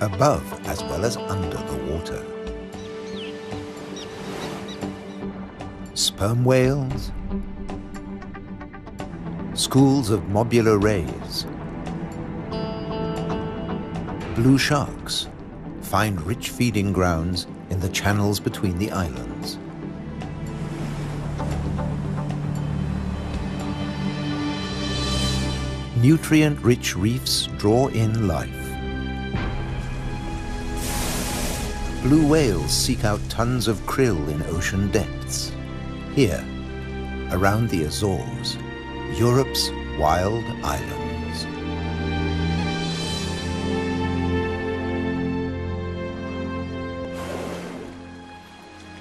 above as well as under the water. Sperm whales, schools of mobular rays, blue sharks find rich feeding grounds in the channels between the islands. Nutrient-rich reefs draw in life. Blue whales seek out tons of krill in ocean depths. Here, around the Azores, Europe's wild islands.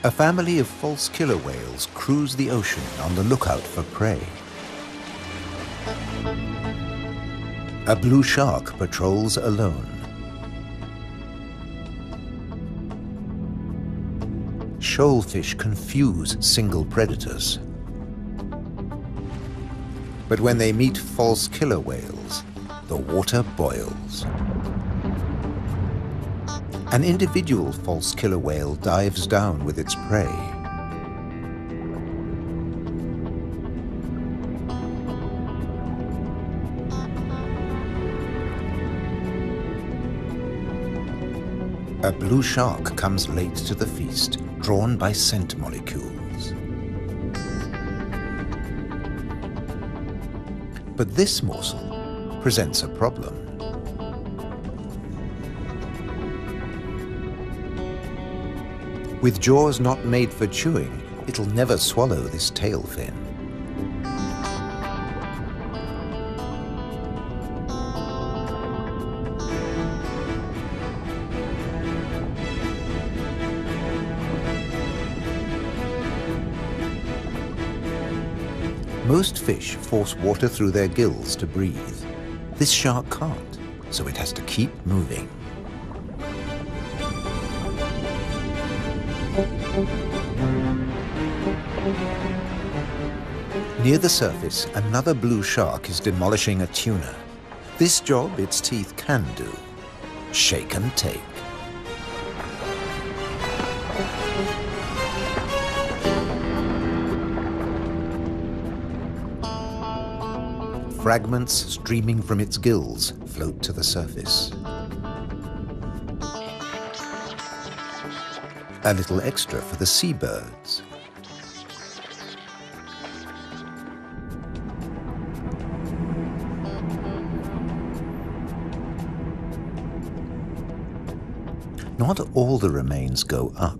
A family of false killer whales cruise the ocean on the lookout for prey. A blue shark patrols alone. Shoalfish confuse single predators. But when they meet false killer whales, the water boils. An individual false killer whale dives down with its prey. A blue shark comes late to the feast, drawn by scent molecules. But this morsel presents a problem. With jaws not made for chewing, it'll never swallow this tail fin. Most fish force water through their gills to breathe. This shark can't, so it has to keep moving. Near the surface, another blue shark is demolishing a tuna. This job its teeth can do: shake and take. Fragments streaming from its gills float to the surface. A little extra for the seabirds. Not all the remains go up.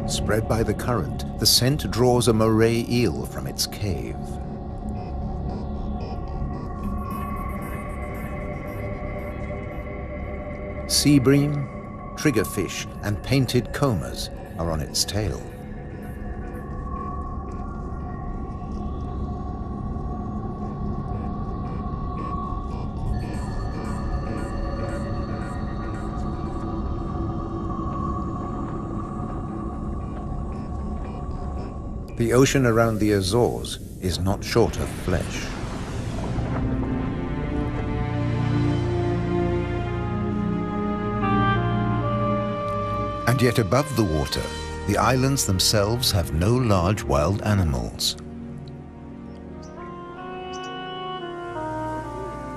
Spread by the current, the scent draws a moray eel from its cave. Sea bream, triggerfish, and painted combers are on its tail. The ocean around the Azores is not short of flesh. And yet above the water, the islands themselves have no large wild animals.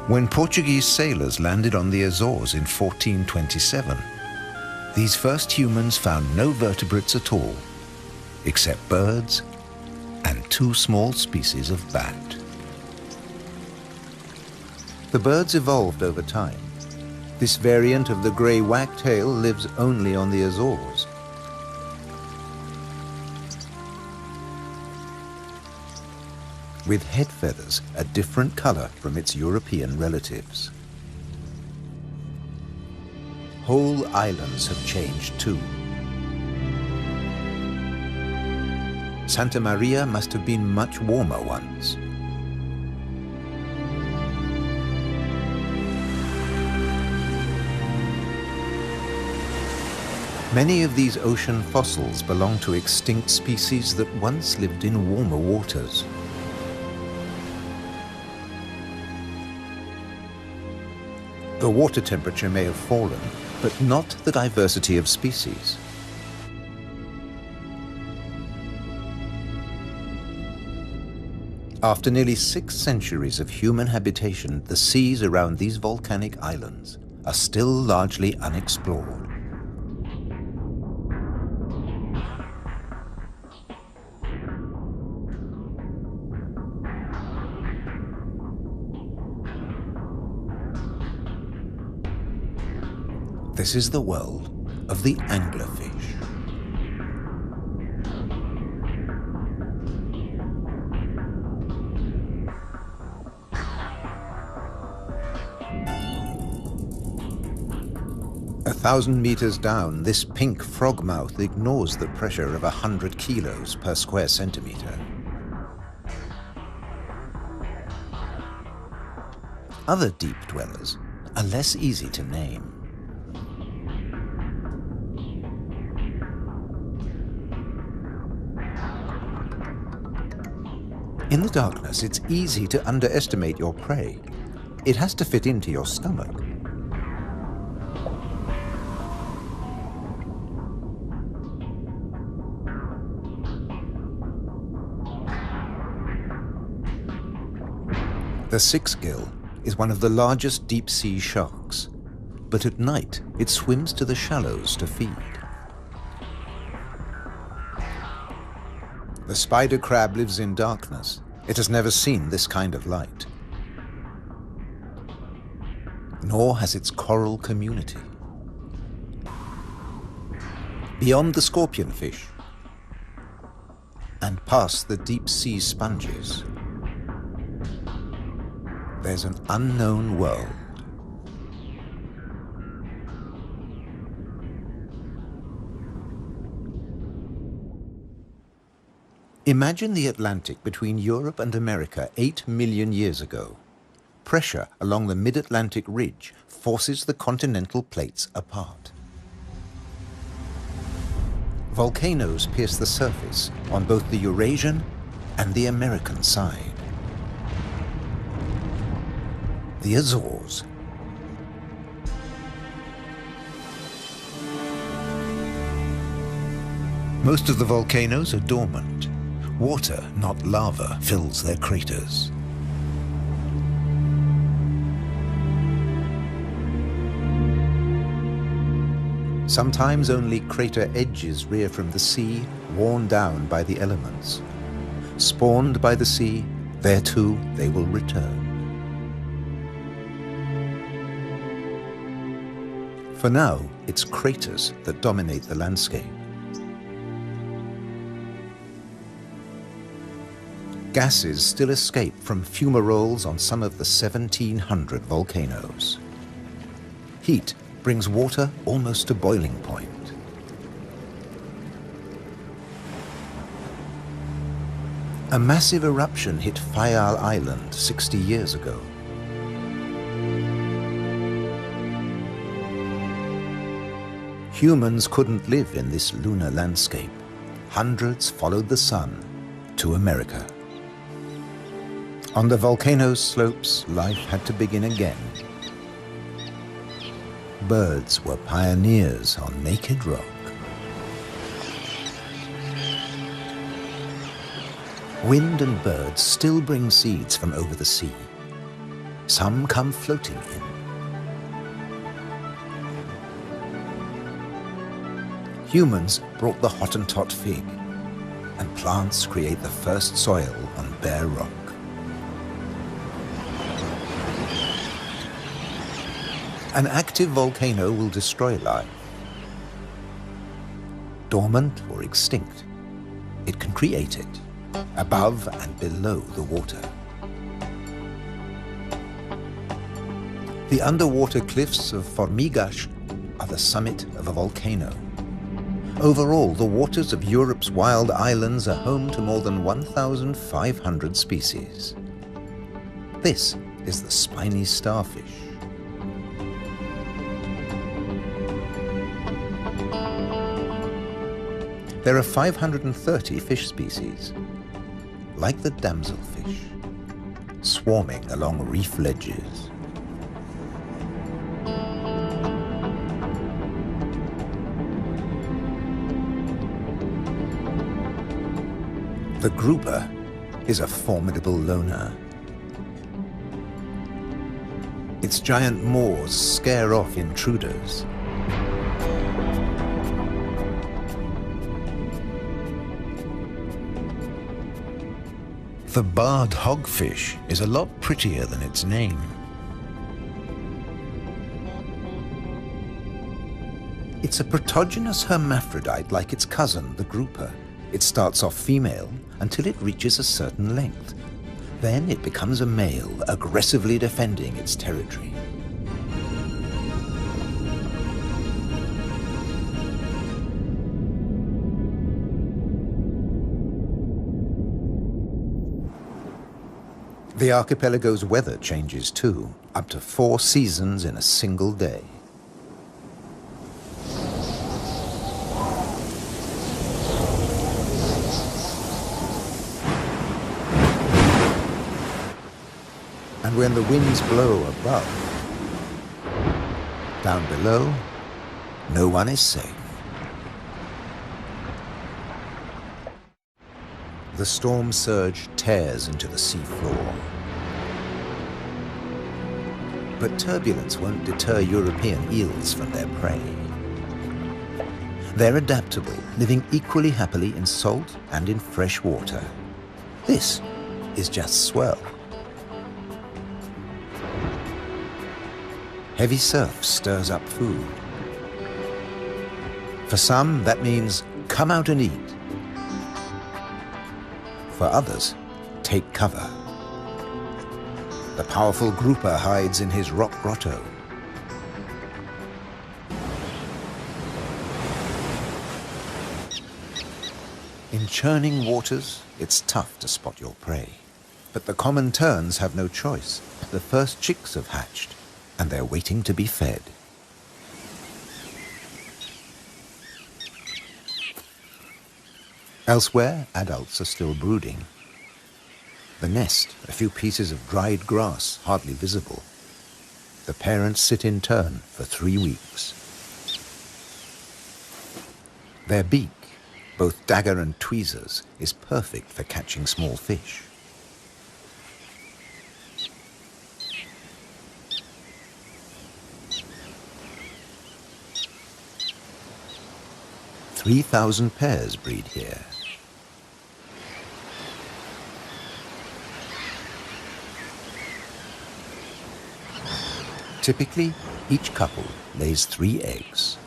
When Portuguese sailors landed on the Azores in 1427, these first humans found no vertebrates at all, except birds and two small species of bat. The birds evolved over time. This variant of the grey wagtail lives only on the Azores. With head feathers a different color from its European relatives. Whole islands have changed too. Santa Maria must have been much warmer once. Many of these ocean fossils belong to extinct species that once lived in warmer waters. The water temperature may have fallen, but not the diversity of species. After nearly 6 centuries of human habitation, the seas around these volcanic islands are still largely unexplored. This is the world of the anglerfish. A 1,000 meters down, this pink frogmouth ignores the pressure of 100 kilos per square centimeter. Other deep dwellers are less easy to name. In the darkness, it's easy to underestimate your prey. It has to fit into your stomach. The six-gill is one of the largest deep-sea sharks, but at night it swims to the shallows to feed. The spider crab lives in darkness. It has never seen this kind of light. Nor has its coral community. Beyond the scorpionfish and past the deep-sea sponges, there's an unknown world. Imagine the Atlantic between Europe and America 8 million years ago. Pressure along the mid-Atlantic ridge forces the continental plates apart. Volcanoes pierce the surface on both the Eurasian and the American side. The Azores. Most of the volcanoes are dormant. Water, not lava, fills their craters. Sometimes only crater edges rear from the sea, worn down by the elements. Spawned by the sea, there too they will return. For now, it's craters that dominate the landscape. Gases still escape from fumaroles on some of the 1,700 volcanoes. Heat brings water almost to boiling point. A massive eruption hit Fayal Island 60 years ago. Humans couldn't live in this lunar landscape. Hundreds followed the sun to America. On the volcano's slopes, life had to begin again. Birds were pioneers on naked rock. Wind and birds still bring seeds from over the sea. Some come floating in. Humans brought the Hottentot fig, and plants create the first soil on bare rock. An active volcano will destroy life. Dormant or extinct, it can create it, above and below the water. The underwater cliffs of Formigas are the summit of a volcano. Overall, the waters of Europe's wild islands are home to more than 1,500 species. This is the spiny starfish. There are 530 fish species, like the damselfish, swarming along reef ledges. The grouper is a formidable loner. Its giant maws scare off intruders. The barred hogfish is a lot prettier than its name. It's a protogynous hermaphrodite like its cousin, the grouper. It starts off female until it reaches a certain length. Then it becomes a male, aggressively defending its territory. The archipelago's weather changes too, up to 4 seasons in a single day. And when the winds blow above, down below, no one is safe. The storm surge tears into the sea floor. But turbulence won't deter European eels from their prey. They're adaptable, living equally happily in salt and in fresh water. This is just swell. Heavy surf stirs up food. For some, that means come out and eat. For others, take cover. The powerful grouper hides in his rock grotto. In churning waters, it's tough to spot your prey. But the common terns have no choice. The first chicks have hatched, and they're waiting to be fed. Elsewhere, adults are still brooding. The nest, a few pieces of dried grass, hardly visible. The parents sit in turn for 3 weeks. Their beak, both dagger and tweezers, is perfect for catching small fish. "3,000 pairs breed here. Typically, each couple lays 3 eggs.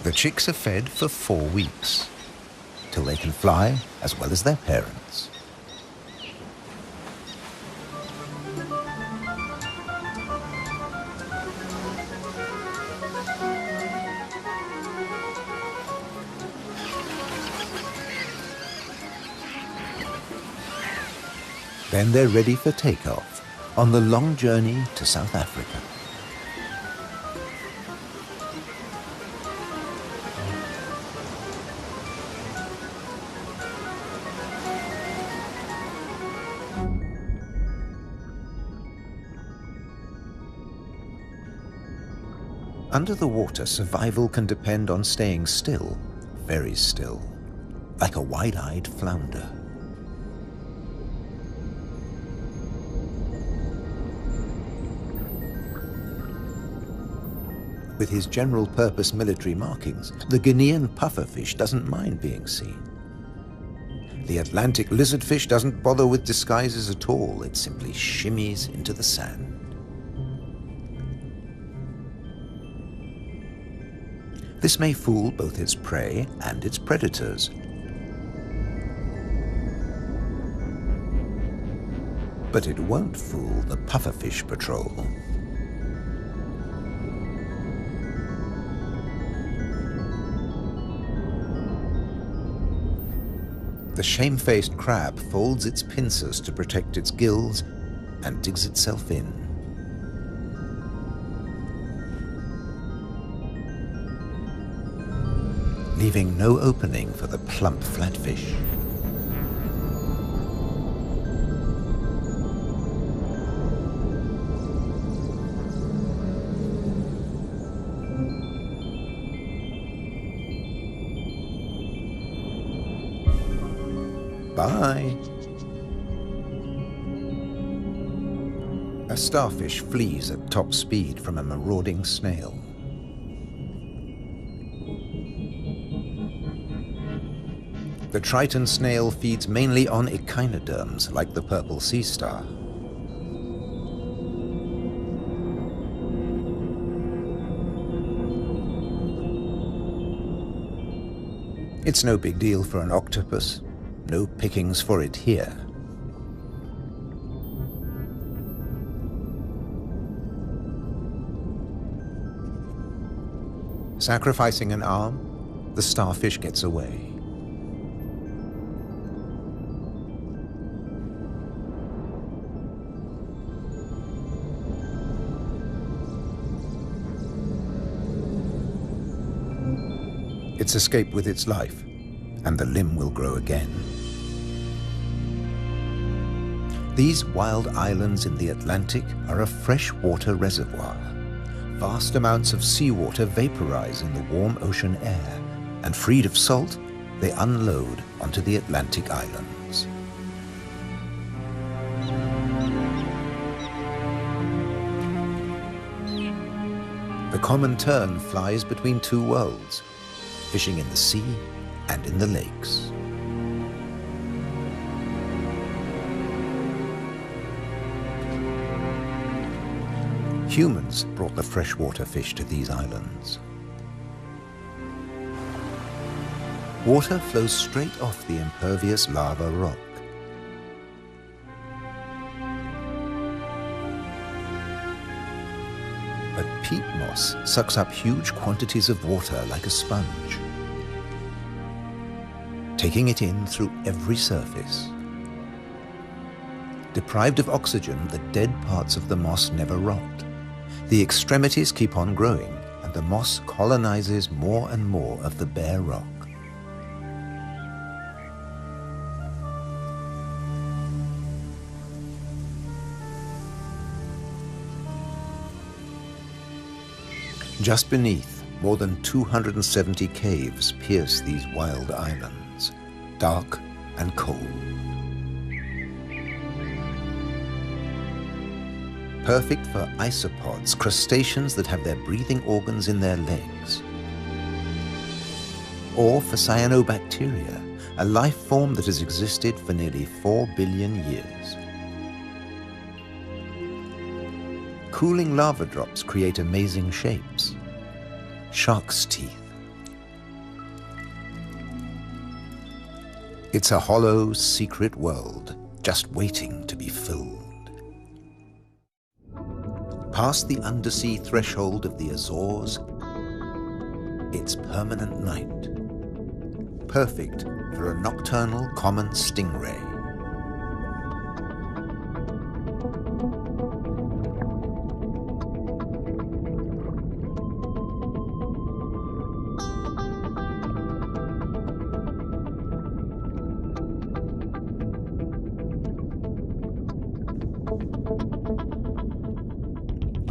The chicks are fed for 4 weeks, till they can fly as well as their parents. Then they're ready for takeoff on the long journey to South Africa. Under the water, survival can depend on staying still, very still, like a wide-eyed flounder. With his general-purpose military markings, the Guinean pufferfish doesn't mind being seen. The Atlantic lizardfish doesn't bother with disguises at all. It simply shimmies into the sand. This may fool both its prey and its predators. But it won't fool the pufferfish patrol. The shamefaced crab folds its pincers to protect its gills and digs itself in. Leaving no opening for the plump flatfish. Bye. A starfish flees at top speed from a marauding snail. The Triton snail feeds mainly on echinoderms like the purple sea star. It's no big deal for an octopus. No pickings for it here. Sacrificing an arm, the starfish gets away. It's escaped with its life, and the limb will grow again. These wild islands in the Atlantic are a freshwater reservoir. Vast amounts of seawater vaporize in the warm ocean air, and freed of salt, they unload onto the Atlantic islands. The common tern flies between two worlds, fishing in the sea and in the lakes. Humans brought the freshwater fish to these islands. Water flows straight off the impervious lava rock. But peat moss sucks up huge quantities of water like a sponge, taking it in through every surface. Deprived of oxygen, the dead parts of the moss never rot. The extremities keep on growing, and the moss colonizes more and more of the bare rock. Just beneath, more than 270 caves pierce these wild islands, dark and cold. Perfect for isopods, crustaceans that have their breathing organs in their legs. Or for cyanobacteria, a life form that has existed for nearly 4 billion years. Cooling lava drops create amazing shapes. Shark's teeth. It's a hollow, secret world, just waiting to be filled. Past the undersea threshold of the Azores, it's permanent night. Perfect for a nocturnal common stingray.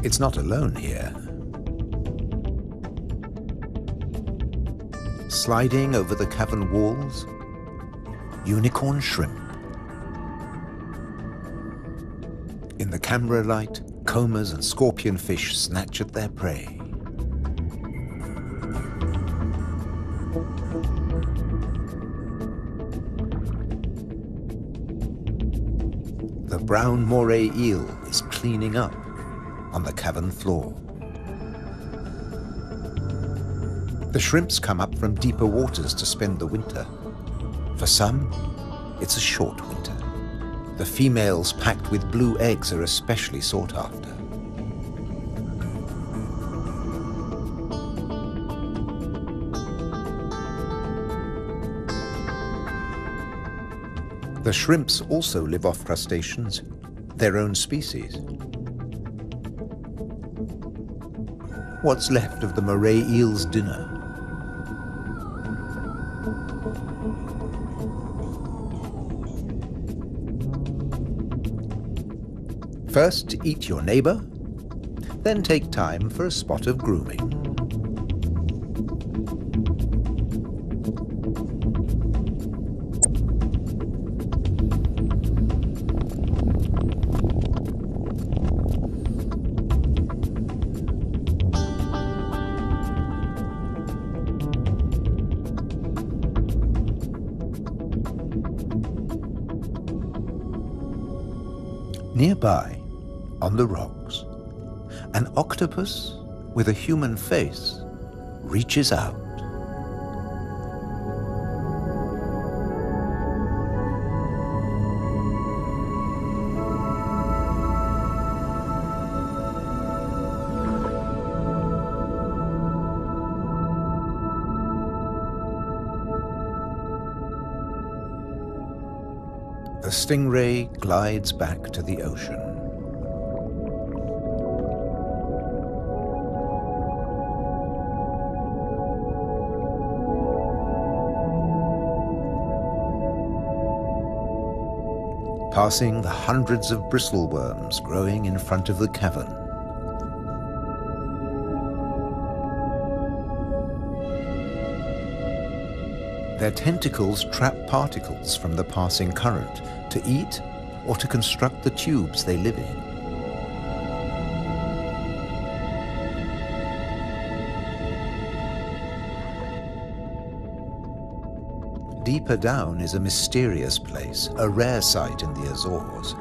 It's not alone here. Sliding over the cavern walls, unicorn shrimp. In the camera light, combers and scorpionfish snatch at their prey. The brown moray eel is cleaning up on the cavern floor. The shrimps come up from deeper waters to spend the winter. For some, it's a short winter. The females packed with blue eggs are especially sought after. The shrimps also live off crustaceans, their own species. What's left of the moray eel's dinner? First, eat your neighbor, then take time for a spot of grooming. Nearby, on the rocks, an octopus with a human face reaches out. The stingray glides back to the ocean. Passing the hundreds of bristleworms growing in front of the cavern. Their tentacles trap particles from the passing current to eat or to construct the tubes they live in. Deeper down is a mysterious place, a rare sight in the Azores,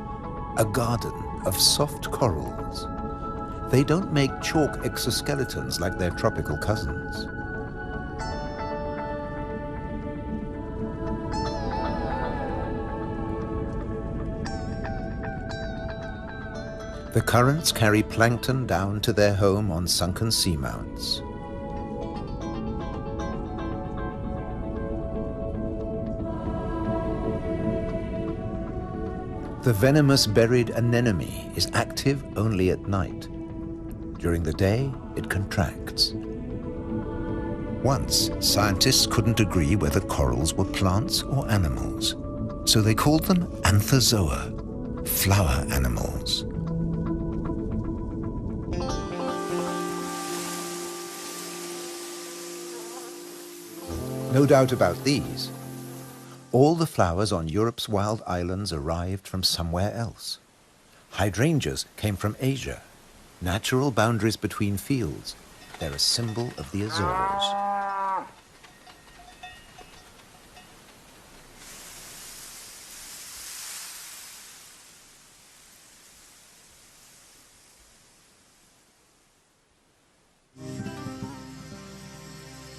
a garden of soft corals. They don't make chalk exoskeletons like their tropical cousins. The currents carry plankton down to their home on sunken seamounts. The venomous buried anemone is active only at night. During the day, it contracts. Once, scientists couldn't agree whether corals were plants or animals, so they called them anthozoa, flower animals. No doubt about these. All the flowers on Europe's wild islands arrived from somewhere else. Hydrangeas came from Asia. Natural boundaries between fields. They're a symbol of the Azores.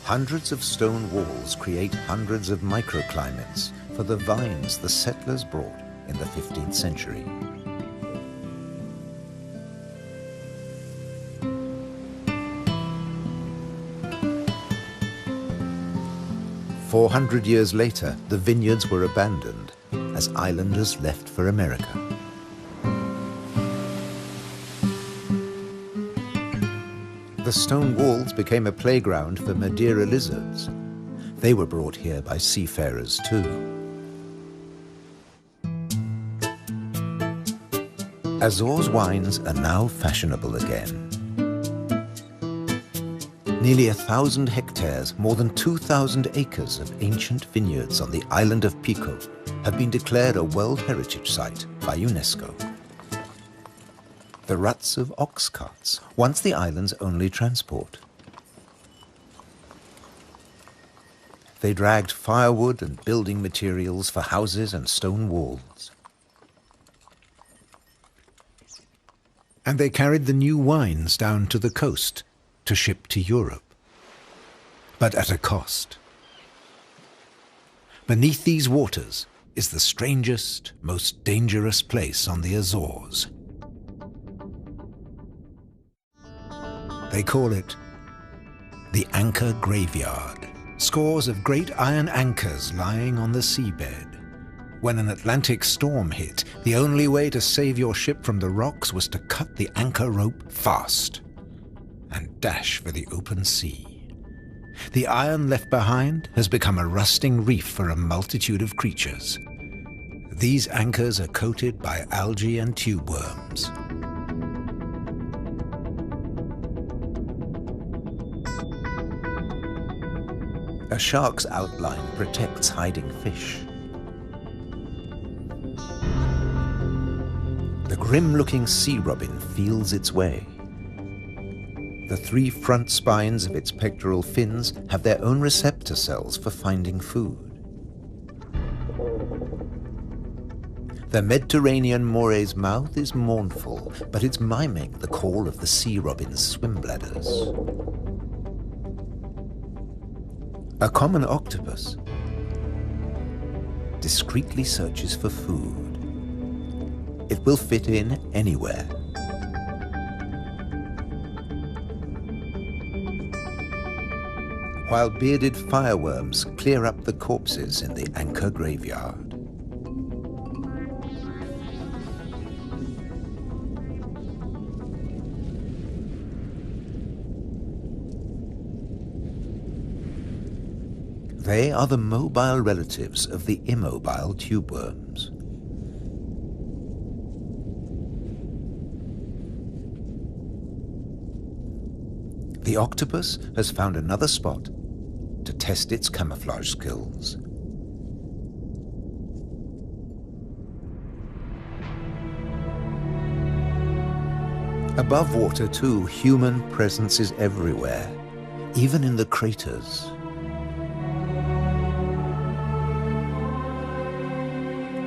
Hundreds of stone walls create hundreds of microclimates for the vines the settlers brought in the 15th century. "400 years later, the vineyards were abandoned as islanders left for America. The stone walls became a playground for Madeira lizards. They were brought here by seafarers too. Azores wines are now fashionable again. Nearly 1,000 hectares, more than 2,000 acres of ancient vineyards on the island of Pico have been declared a World Heritage Site by UNESCO. The ruts of ox carts, once the island's only transport. They dragged firewood and building materials for houses and stone walls. And they carried the new wines down to the coast to ship to Europe. But at a cost. Beneath these waters is the strangest, most dangerous place on the Azores. They call it the Anchor Graveyard. Scores of great iron anchors lying on the seabed. When an Atlantic storm hit, the only way to save your ship from the rocks was to cut the anchor rope fast and dash for the open sea. The iron left behind has become a rusting reef for a multitude of creatures. These anchors are coated by algae and tube worms. A shark's outline protects hiding fish. The grim-looking sea robin feels its way. The 3 front spines of its pectoral fins have their own receptor cells for finding food. The Mediterranean mooray's mouth is mournful, but it's miming the call of the sea robin's swim bladders. A common octopus discreetly searches for food. It will fit in anywhere. While bearded fireworms clear up the corpses in the anchor graveyard. They are the mobile relatives of the immobile tube worms. The octopus has found another spot to test its camouflage skills. Above water, too, human presence is everywhere, even in the craters.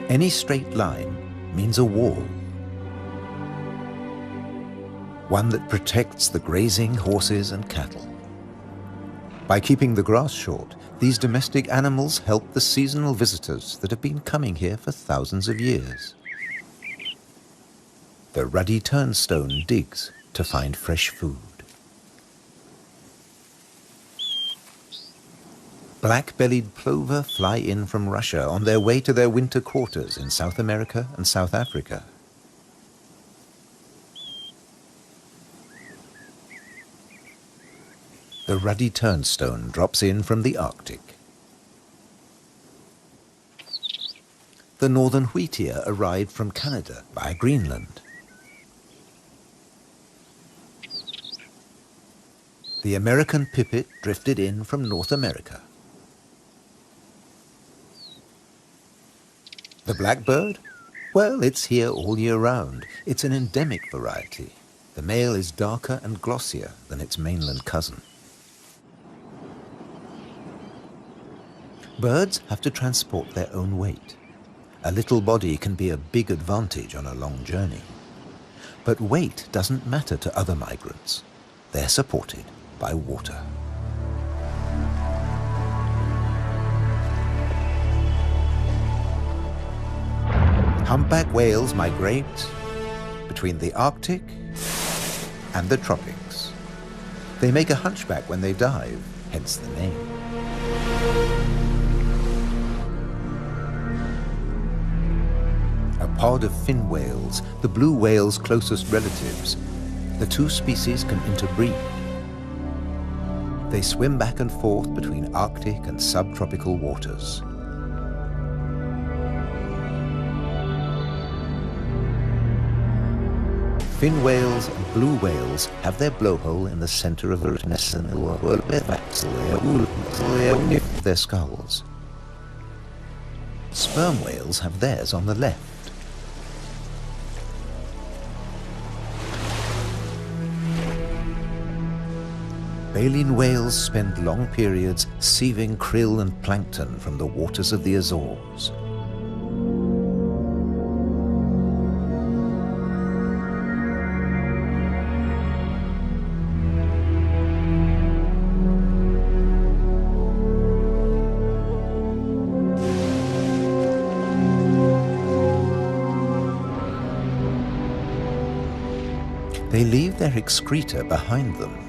Any straight line means a wall, one that protects the grazing horses and cattle. By keeping the grass short, these domestic animals help the seasonal visitors that have been coming here for thousands of years. The ruddy turnstone digs to find fresh food. Black-bellied plover fly in from Russia on their way to their winter quarters in South America and South Africa. The ruddy turnstone drops in from the Arctic. The northern wheatear arrived from Canada via Greenland. The American pipit drifted in from North America. The blackbird? Well, it's here all year round. It's an endemic variety. The male is darker and glossier than its mainland cousin. Birds have to transport their own weight. A little body can be a big advantage on a long journey. But weight doesn't matter to other migrants. They're supported by water. Humpback whales migrate between the Arctic and the tropics. They make a hunchback when they dive, hence the name. A pod of fin whales, the blue whale's closest relatives, the two species can interbreed. They swim back and forth between Arctic and subtropical waters. Fin whales and blue whales have their blowhole in the center of their skulls. Sperm whales have theirs on the left. Baleen whales spend long periods sieving krill and plankton from the waters of the Azores. They leave their excreta behind them.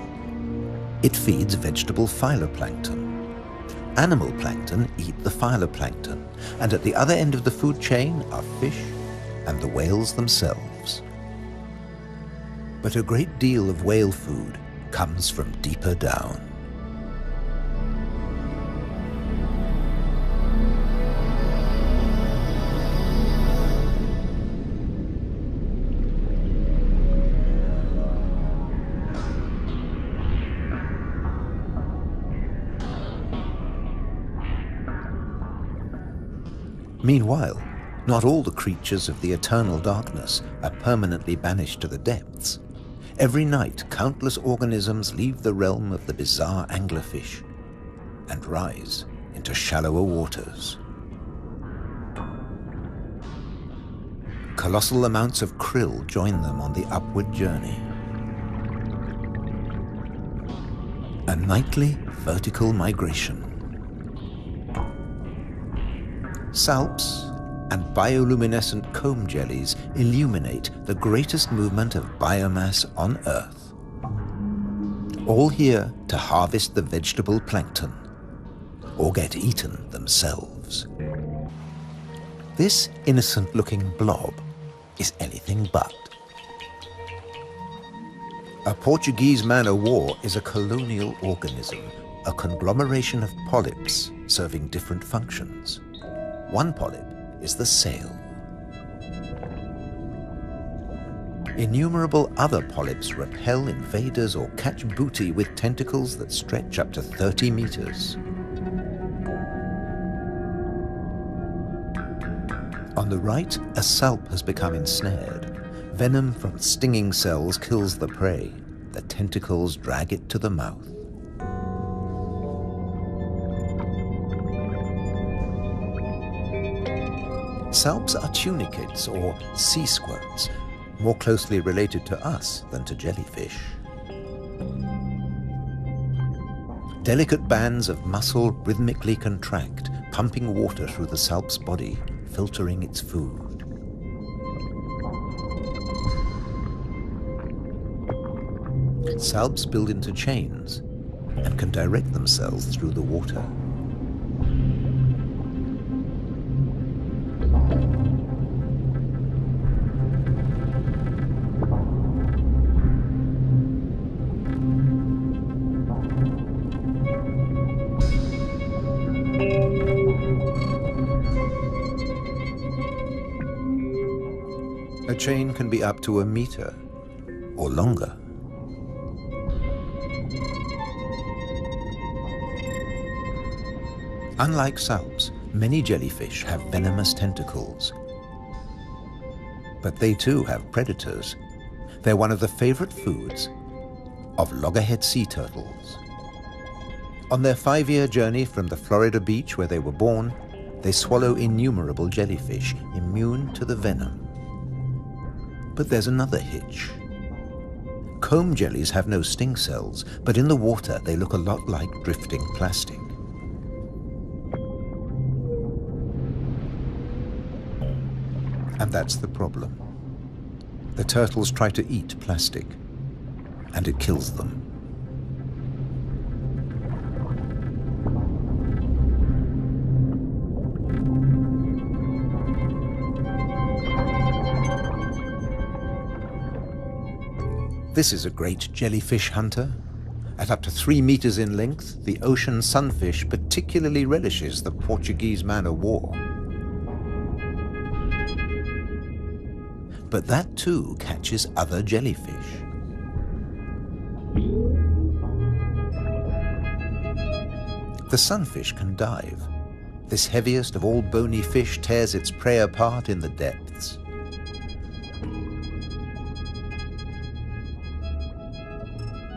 It feeds vegetable phytoplankton. Animal plankton eat the phytoplankton, and at the other end of the food chain are fish and the whales themselves. But a great deal of whale food comes from deeper down. Meanwhile, not all the creatures of the eternal darkness are permanently banished to the depths. Every night, countless organisms leave the realm of the bizarre anglerfish and rise into shallower waters. Colossal amounts of krill join them on the upward journey. A nightly vertical migration. Salps and bioluminescent comb jellies illuminate the greatest movement of biomass on Earth. All here to harvest the vegetable plankton, or get eaten themselves. This innocent-looking blob is anything but. A Portuguese man-o'-war is a colonial organism, a conglomeration of polyps serving different functions. One polyp is the sail. Innumerable other polyps repel invaders or catch booty with tentacles that stretch up to 30 meters. On the right, a salp has become ensnared. Venom from stinging cells kills the prey. The tentacles drag it to the mouth. Salps are tunicates or sea squirts, more closely related to us than to jellyfish. Delicate bands of muscle rhythmically contract, pumping water through the salp's body, filtering its food. Salps build into chains and can direct themselves through the water. A chain can be up to a meter or longer. Unlike salps, many jellyfish have venomous tentacles. But they too have predators. They're one of the favorite foods of loggerhead sea turtles. On their 5-year journey from the Florida beach where they were born, they swallow innumerable jellyfish immune to the venom. But there's another hitch. Comb jellies have no sting cells, but in the water they look a lot like drifting plastic. And that's the problem. The turtles try to eat plastic, and it kills them. This is a great jellyfish hunter. At up to 3 meters in length, the ocean sunfish particularly relishes the Portuguese man-o'-war. But that too catches other jellyfish. The sunfish can dive. This heaviest of all bony fish tears its prey apart in the depths.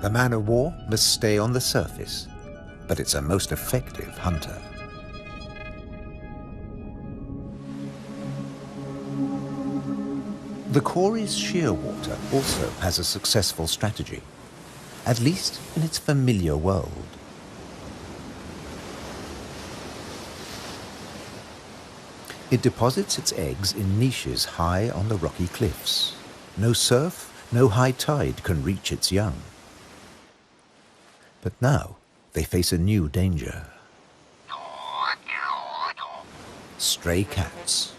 The man-o'-war must stay on the surface, but it's a most effective hunter. The Cory's shearwater also has a successful strategy, at least in its familiar world. It deposits its eggs in niches high on the rocky cliffs. No surf, no high tide can reach its young. But now they face a new danger. Stray cats.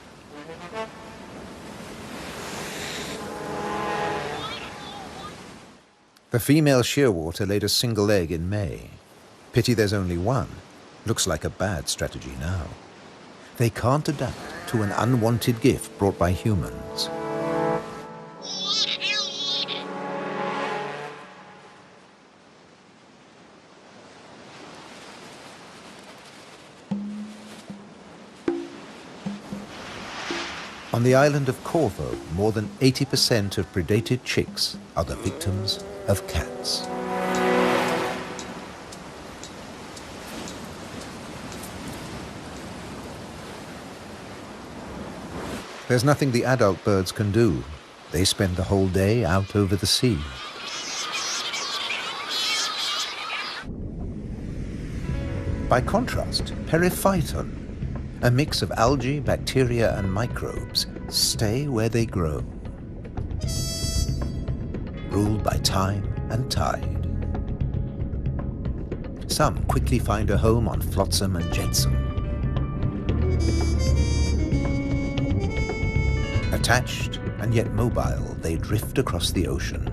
The female shearwater laid a single egg in May. Pity there's only one. Looks like a bad strategy now. They can't adapt to an unwanted gift brought by humans. On the island of Corvo, more than 80% of predated chicks are the victims of cats. There's nothing the adult birds can do. They spend the whole day out over the sea. By contrast, periphyton, a mix of algae, bacteria, and microbes, stay where they grow, ruled by time and tide. Some quickly find a home on flotsam and jetsam. Attached and yet mobile, they drift across the ocean.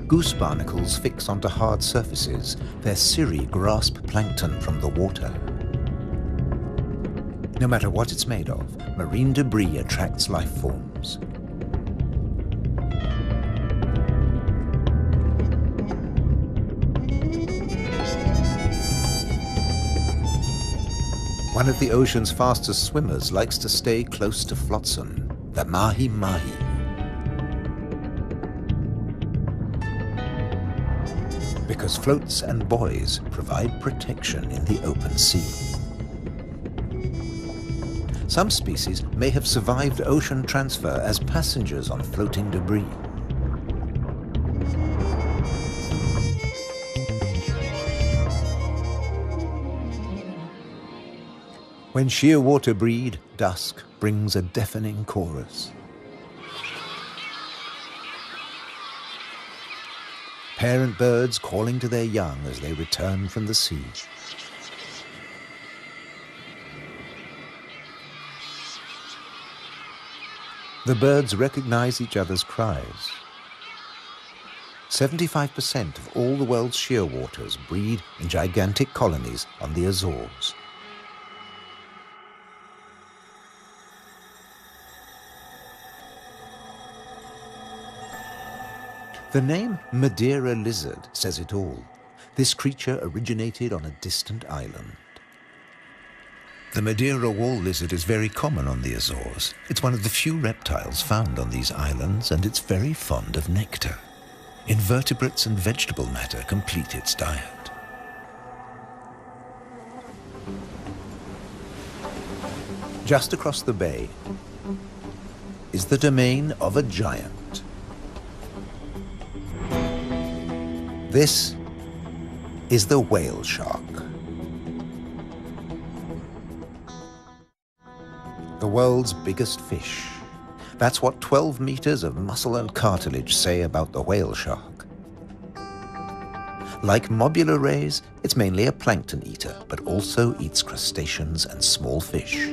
Goose barnacles fix onto hard surfaces. Their cirri grasp plankton from the water. No matter what it's made of, marine debris attracts life forms. One of the ocean's fastest swimmers likes to stay close to flotsam, the mahi-mahi. Because floats and buoys provide protection in the open sea. Some species may have survived ocean transfer as passengers on floating debris. When shearwater breed, dusk brings a deafening chorus. Parent birds calling to their young as they return from the sea. The birds recognize each other's cries. 75% of all the world's shearwaters breed in gigantic colonies on the Azores. The name Madeira lizard says it all. This creature originated on a distant island. The Madeira wall lizard is very common on the Azores. It's one of the few reptiles found on these islands, and it's very fond of nectar. Invertebrates and vegetable matter complete its diet. Just across the bay is the domain of a giant. This is the whale shark. The world's biggest fish. That's what 12 meters of muscle and cartilage say about the whale shark. Like mobula rays, it's mainly a plankton eater, but also eats crustaceans and small fish.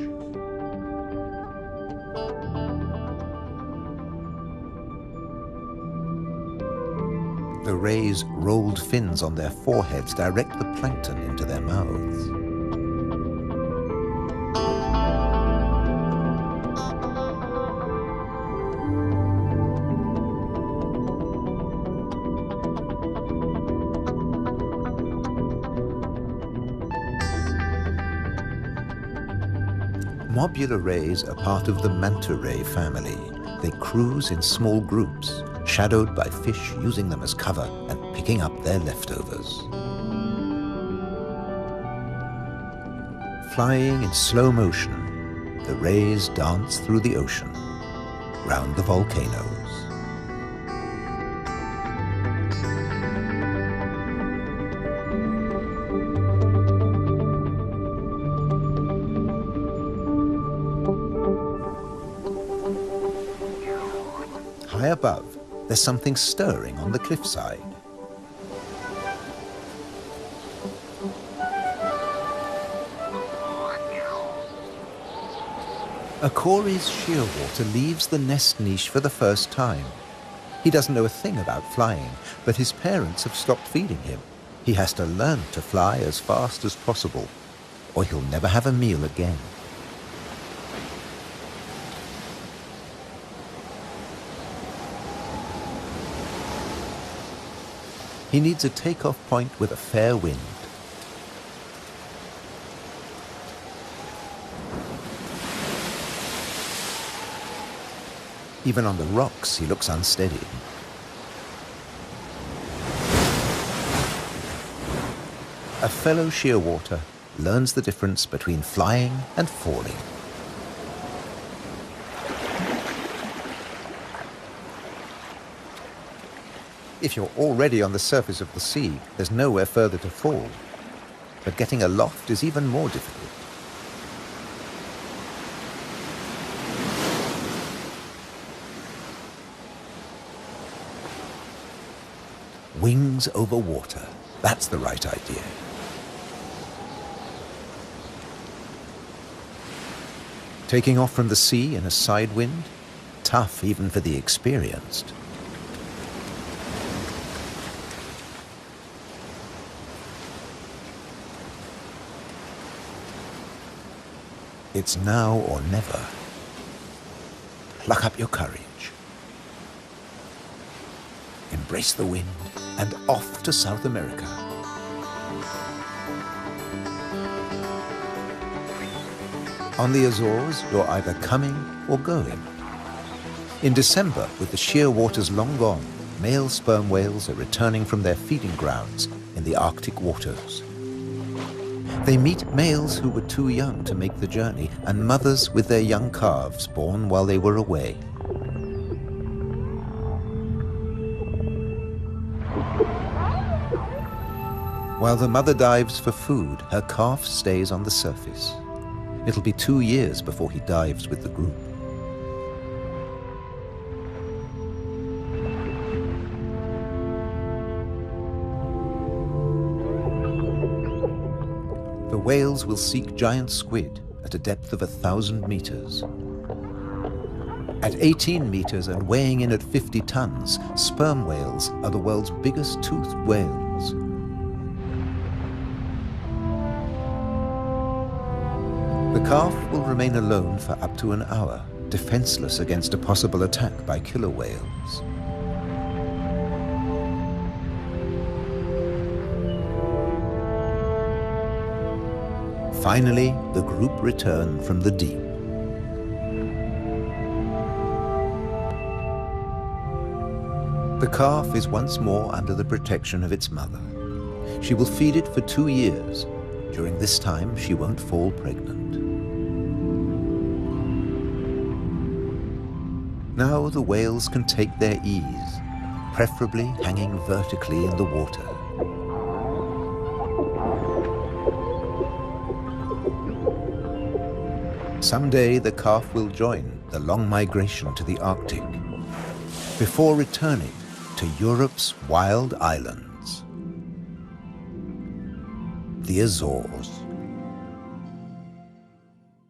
The rays' rolled fins on their foreheads direct the plankton into their mouths. Mobula rays are part of the manta ray family. They cruise in small groups, shadowed by fish using them as cover and picking up their leftovers. Flying in slow motion, the rays dance through the ocean, round the volcanoes. High above, there's something stirring on the cliffside. A Cory's shearwater leaves the nest niche for the first time. He doesn't know a thing about flying, but his parents have stopped feeding him. He has to learn to fly as fast as possible, or he'll never have a meal again. He needs a takeoff point with a fair wind. Even on the rocks, he looks unsteady. A fellow shearwater learns the difference between flying and falling. If you're already on the surface of the sea, there's nowhere further to fall. But getting aloft is even more difficult. Wings over water. That's the right idea. Taking off from the sea in a side wind? Tough even for the experienced. It's now or never. Pluck up your courage. Embrace the wind and off to South America. On the Azores, you're either coming or going. In December, with the sheer waters long gone, male sperm whales are returning from their feeding grounds in the Arctic waters. They meet males who were too young to make the journey and mothers with their young calves born while they were away. While the mother dives for food, her calf stays on the surface. It'll be 2 years before he dives with the group. The whales will seek giant squid at a depth of 1,000 meters. At 18 meters and weighing in at 50 tons, sperm whales are the world's biggest toothed whales. The calf will remain alone for up to an hour, defenseless against a possible attack by killer whales. Finally, the group return from the deep. The calf is once more under the protection of its mother. She will feed it for 2 years. During this time, she won't fall pregnant. Now the whales can take their ease, preferably hanging vertically in the water. Someday the calf will join the long migration to the Arctic, before returning to Europe's wild islands, the Azores.